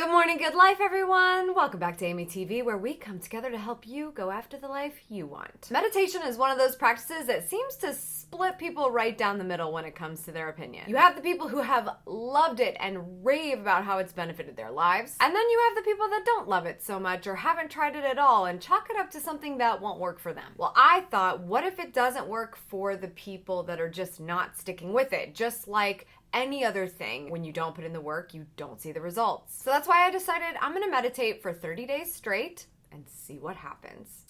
Good morning, good life, everyone. Welcome back to Amy TV, where we come together to help you go after the life you want. Meditation is one of those practices that seems to split people right down the middle when it comes to their opinion. You have the people who have loved it and rave about how it's benefited their lives, and then you have the people that don't love it so much or haven't tried it at all and chalk it up to something that won't work for them. Well, I thought, what if it doesn't work for the people that are just not sticking with it? Just like any other thing, when you don't put in the work, you don't see the results. So that's why I decided I'm gonna meditate for 30 days straight and see what happens.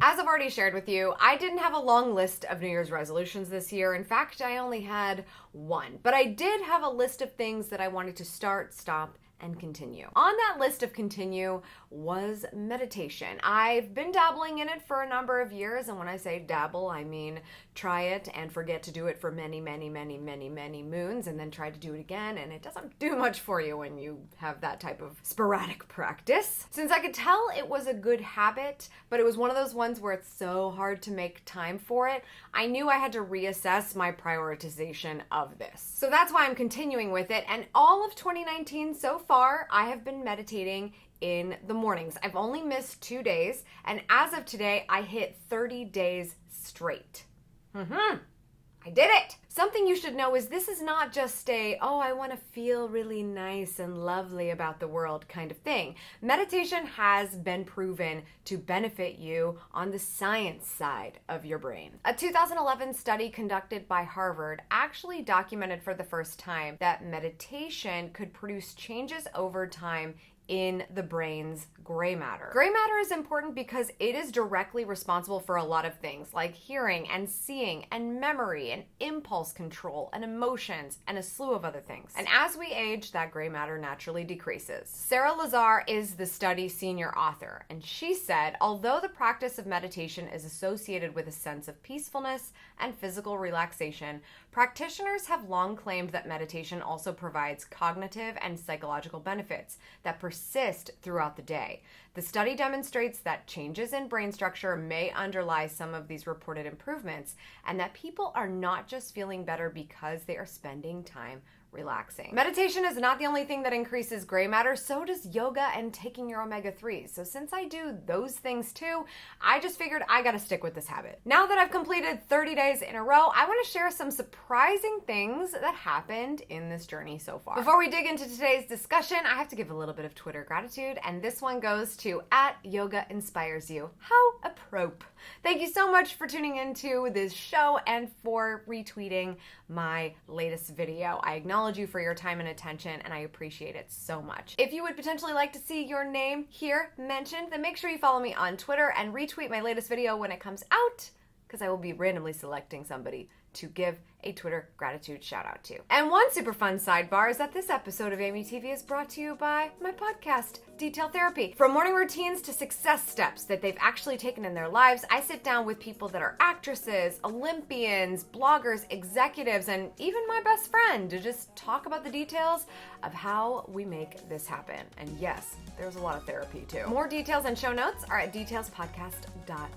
As I've already shared with you, I didn't have a long list of New Year's resolutions this year. In fact, I only had one. But I did have a list of things that I wanted to start, stop, and continue. On that list of continue was meditation. I've been dabbling in it for a number of years, and when I say dabble, I mean try it and forget to do it for many moons, and then try to do it again, and it doesn't do much for you when you have that type of sporadic practice. Since I could tell it was a good habit, but it was one of those ones where it's so hard to make time for it, I knew I had to reassess my prioritization of this. So that's why I'm continuing with it, and all of 2019 so far, I have been meditating in the mornings. I've only missed 2 days, and as of today, I hit 30 days straight. I did it! Something you should know is this is not just I want to feel really nice and lovely about the world kind of thing. Meditation has been proven to benefit you on the science side of your brain. A 2011 study conducted by Harvard actually documented for the first time that meditation could produce changes over time in the brain's gray matter. Gray matter is important because it is directly responsible for a lot of things like hearing and seeing and memory and impulse control and emotions and a slew of other things. And as we age, that gray matter naturally decreases. Sarah Lazar is the study's senior author, and she said, although the practice of meditation is associated with a sense of peacefulness and physical relaxation, practitioners have long claimed that meditation also provides cognitive and psychological benefits that persist throughout the day. The study demonstrates that changes in brain structure may underlie some of these reported improvements, and that people are not just feeling better because they are spending time relaxing. Meditation is not the only thing that increases gray matter, so does yoga and taking your omega-3s. So since I do those things too, I just figured I gotta stick with this habit. Now that I've completed 30 days in a row, I wanna share some surprising things that happened in this journey so far. Before we dig into today's discussion, I have to give a little bit of Twitter gratitude, and this one goes to @YogaInspiresYou. How appropriate. Thank you so much for tuning into this show and for retweeting my latest video. I acknowledge you for your time and attention, and I appreciate it so much. If you would potentially like to see your name here mentioned, then make sure you follow me on Twitter and retweet my latest video when it comes out, because I will be randomly selecting somebody to give a Twitter gratitude shout out to. And one super fun sidebar is that this episode of Amy TV is brought to you by my podcast, Detail Therapy. From morning routines to success steps that they've actually taken in their lives, I sit down with people that are actresses, Olympians, bloggers, executives, and even my best friend to just talk about the details of how we make this happen. And yes, there's a lot of therapy too. More details and show notes are at detailspodcast.com.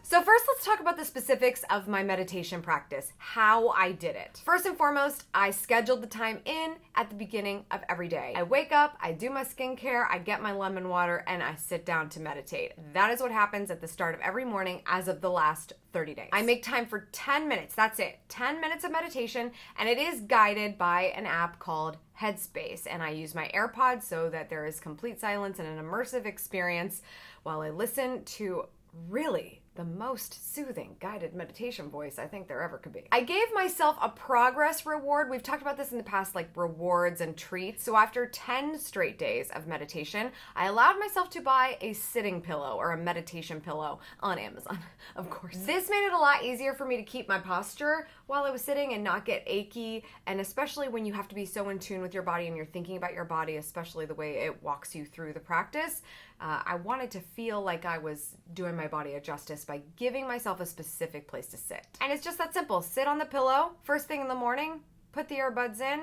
So first, let's talk about the specifics of my meditation practice, how I did it. First and foremost, I scheduled the time in at the beginning of every day. I wake up, I do my skincare, I get my lemon water, and I sit down to meditate. That is what happens at the start of every morning as of the last 30 days. I make time for 10 minutes, that's it, 10 minutes of meditation, and it is guided by an app called Headspace, and I use my AirPods so that there is complete silence and an immersive experience while I listen to really the most soothing guided meditation voice I think there ever could be. I gave myself a progress reward. We've talked about this in the past, like rewards and treats. So after 10 straight days of meditation, I allowed myself to buy a sitting pillow or a meditation pillow on Amazon, of course. This made it a lot easier for me to keep my posture while I was sitting and not get achy, and especially when you have to be so in tune with your body and you're thinking about your body, especially the way it walks you through the practice. I wanted to feel like I was doing my body a justice by giving myself a specific place to sit. And it's just that simple. Sit on the pillow first thing in the morning, put the earbuds in,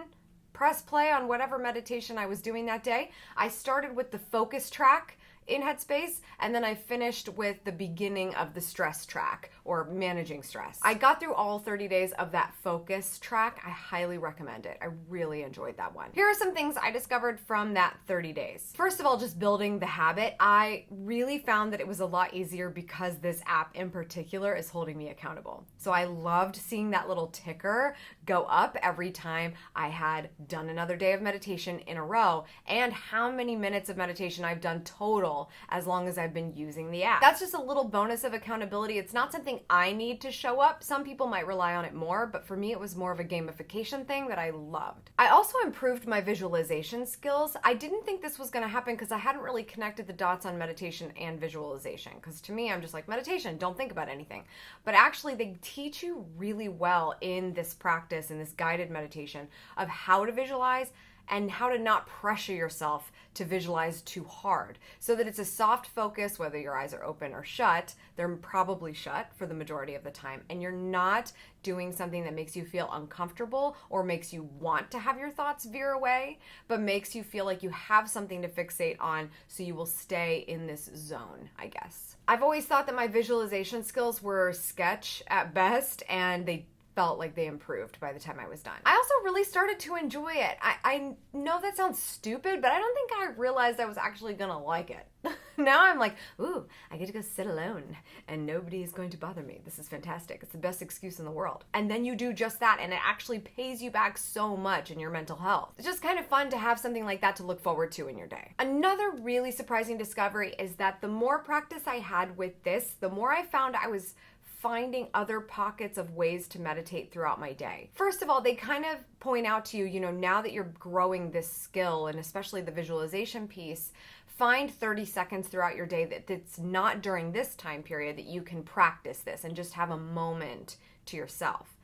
press play on whatever meditation I was doing that day. I started with the focus track. in Headspace, and then I finished with the beginning of the stress track, or managing stress. I got through all 30 days of that focus track. I highly recommend it. I really enjoyed that one. Here are some things I discovered from that 30 days. First of all, just building the habit. I really found that it was a lot easier because this app in particular is holding me accountable. So I loved seeing that little ticker go up every time I had done another day of meditation in a row, and how many minutes of meditation I've done total as long as I've been using the app. That's just a little bonus of accountability. It's not something I need to show up. Some people might rely on it more, but for me it was more of a gamification thing that I loved. I also improved my visualization skills. I didn't think this was going to happen because I hadn't really connected the dots on meditation and visualization, because to me I'm just like, meditation, don't think about anything. But actually they teach you really well in this practice, in this guided meditation, of how to visualize and how to not pressure yourself to visualize too hard, so that it's a soft focus, whether your eyes are open or shut. They're probably shut for the majority of the time, and you're not doing something that makes you feel uncomfortable or makes you want to have your thoughts veer away, but makes you feel like you have something to fixate on, so you will stay in this zone, I guess. I've always thought that my visualization skills were sketch at best, and they felt like they improved by the time I was done. I also really started to enjoy it. I know that sounds stupid, but I don't think I realized I was actually gonna like it. Now I'm like, ooh, I get to go sit alone and nobody is going to bother me. This is fantastic. It's the best excuse in the world. And then you do just that, and it actually pays you back so much in your mental health. It's just kind of fun to have something like that to look forward to in your day. Another really surprising discovery is that the more practice I had with this, the more I found I was finding other pockets of ways to meditate throughout my day. First of all, they kind of point out to you, now that you're growing this skill, and especially the visualization piece, find 30 seconds throughout your day that's not during this time period that you can practice this and just have a moment to yourself.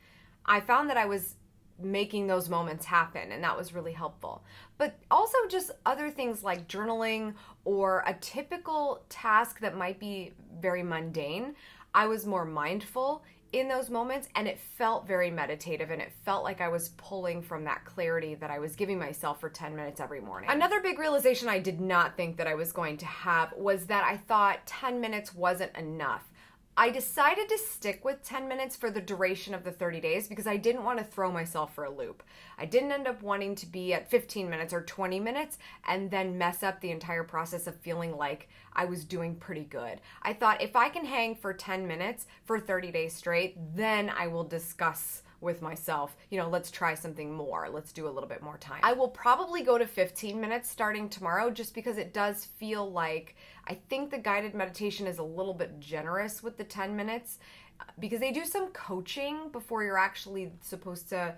I found that I was making those moments happen, and that was really helpful. But also just other things like journaling or a typical task that might be very mundane. I was more mindful in those moments, and it felt very meditative, and it felt like I was pulling from that clarity that I was giving myself for 10 minutes every morning. Another big realization I did not think that I was going to have was that I thought 10 minutes wasn't enough. I decided to stick with 10 minutes for the duration of the 30 days because I didn't want to throw myself for a loop. I didn't end up wanting to be at 15 minutes or 20 minutes and then mess up the entire process of feeling like I was doing pretty good. I thought if I can hang for 10 minutes for 30 days straight, then I will discuss with myself, let's try something more. Let's do a little bit more time. I will probably go to 15 minutes starting tomorrow, just because it does feel like, I think the guided meditation is a little bit generous with the 10 minutes because they do some coaching before you're actually supposed to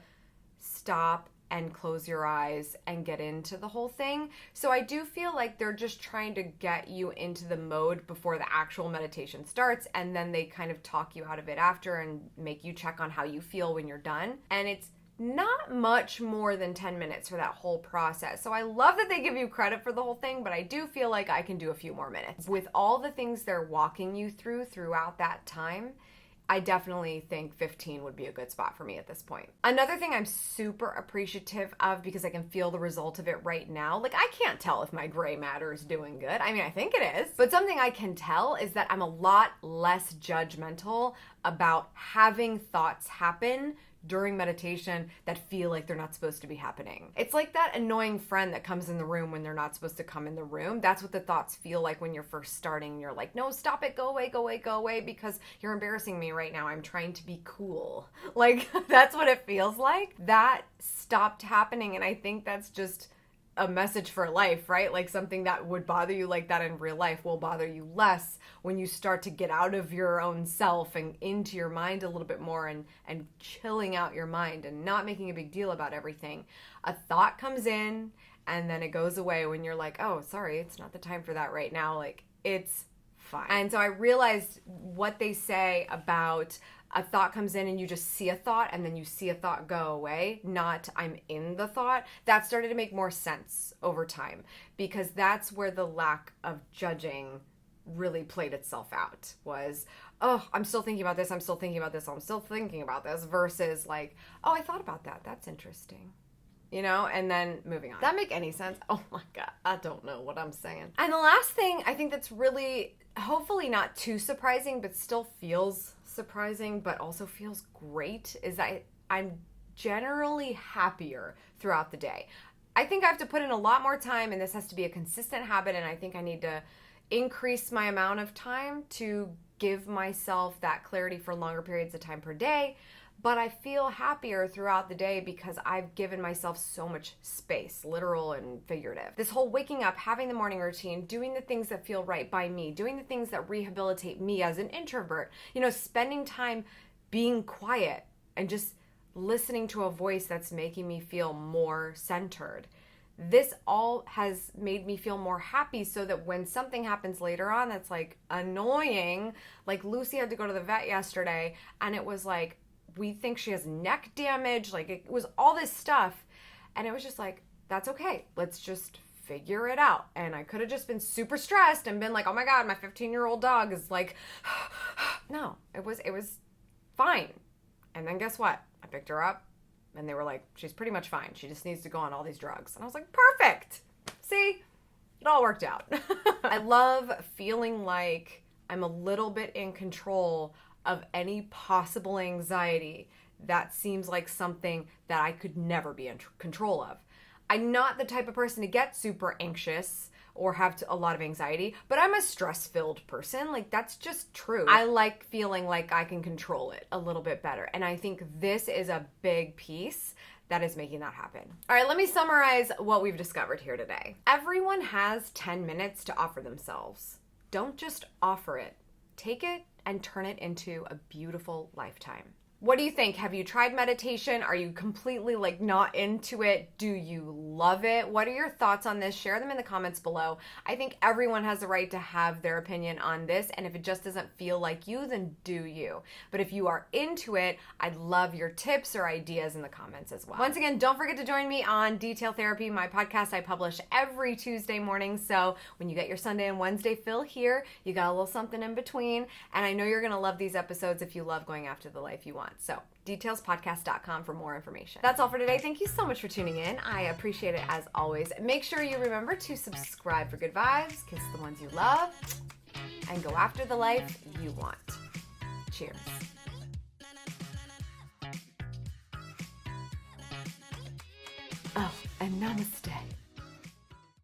stop and close your eyes and get into the whole thing. So I do feel like they're just trying to get you into the mode before the actual meditation starts, and then they kind of talk you out of it after and make you check on how you feel when you're done. And it's not much more than 10 minutes for that whole process. So I love that they give you credit for the whole thing, but I do feel like I can do a few more minutes. With all the things they're walking you through throughout that time, I definitely think 15 would be a good spot for me at this point. Another thing I'm super appreciative of, because I can feel the result of it right now, like I can't tell if my gray matter is doing good. I mean, I think it is, but something I can tell is that I'm a lot less judgmental about having thoughts happen during meditation that feel like they're not supposed to be happening. It's like that annoying friend that comes in the room when they're not supposed to come in the room. That's what the thoughts feel like when you're first starting. You're like, no, stop it, go away, go away, go away, because you're embarrassing me right now. I'm trying to be cool. Like, that's what it feels like. That stopped happening, and I think that's just a message for life, right? Like something that would bother you like that in real life will bother you less when you start to get out of your own self and into your mind a little bit more, and chilling out your mind and not making a big deal about everything. A thought comes in and then it goes away when you're like, oh, sorry, it's not the time for that right now. Like, it's fine. And so I realized what they say about a thought comes in and you just see a thought and then you see a thought go away, not I'm in the thought. That started to make more sense over time, because that's where the lack of judging really played itself out. Was, oh, I'm still thinking about this, I'm still thinking about this, I'm still thinking about this, versus like, oh, I thought about that, that's interesting. and then moving on. Does that make any sense? Oh my God, I don't know what I'm saying. And the last thing I think that's really, hopefully not too surprising, but still feels surprising, but also feels great, is that I'm generally happier throughout the day. I think I have to put in a lot more time, and this has to be a consistent habit, and I think I need to increase my amount of time to give myself that clarity for longer periods of time per day. But I feel happier throughout the day because I've given myself so much space, literal and figurative. This whole waking up, having the morning routine, doing the things that feel right by me, doing the things that rehabilitate me as an introvert, spending time being quiet and just listening to a voice that's making me feel more centered. This all has made me feel more happy, so that when something happens later on that's like annoying, like Lucy had to go to the vet yesterday, and it was like, we think she has neck damage, like it was all this stuff, and it was just like, that's okay, let's just figure it out. And I could have just been super stressed and been like, oh my God, my 15-year-old dog is like, no, it was fine. And then guess what? I picked her up, and they were like, she's pretty much fine, she just needs to go on all these drugs. And I was like, perfect, see, it all worked out. I love feeling like I'm a little bit in control of any possible anxiety that seems like something that I could never be in control of. I'm not the type of person to get super anxious or have a lot of anxiety, but I'm a stress-filled person. Like, that's just true. I like feeling like I can control it a little bit better. And I think this is a big piece that is making that happen. All right, let me summarize what we've discovered here today. Everyone has 10 minutes to offer themselves. Don't just offer it. Take it and turn it into a beautiful lifetime. What do you think? Have you tried meditation? Are you completely not into it? Do you love it? What are your thoughts on this? Share them in the comments below. I think everyone has the right to have their opinion on this, and if it just doesn't feel like you, then do you. But if you are into it, I'd love your tips or ideas in the comments as well. Once again, don't forget to join me on Detail Therapy, my podcast I publish every Tuesday morning. So when you get your Sunday and Wednesday fill here, you got a little something in between. And I know you're going to love these episodes if you love going after the life you want. So detailspodcast.com for more information. That's all for today. Thank you so much for tuning in. I appreciate it as always. Make sure you remember to subscribe for good vibes, kiss the ones you love, and go after the life you want. Cheers. Oh, and namaste.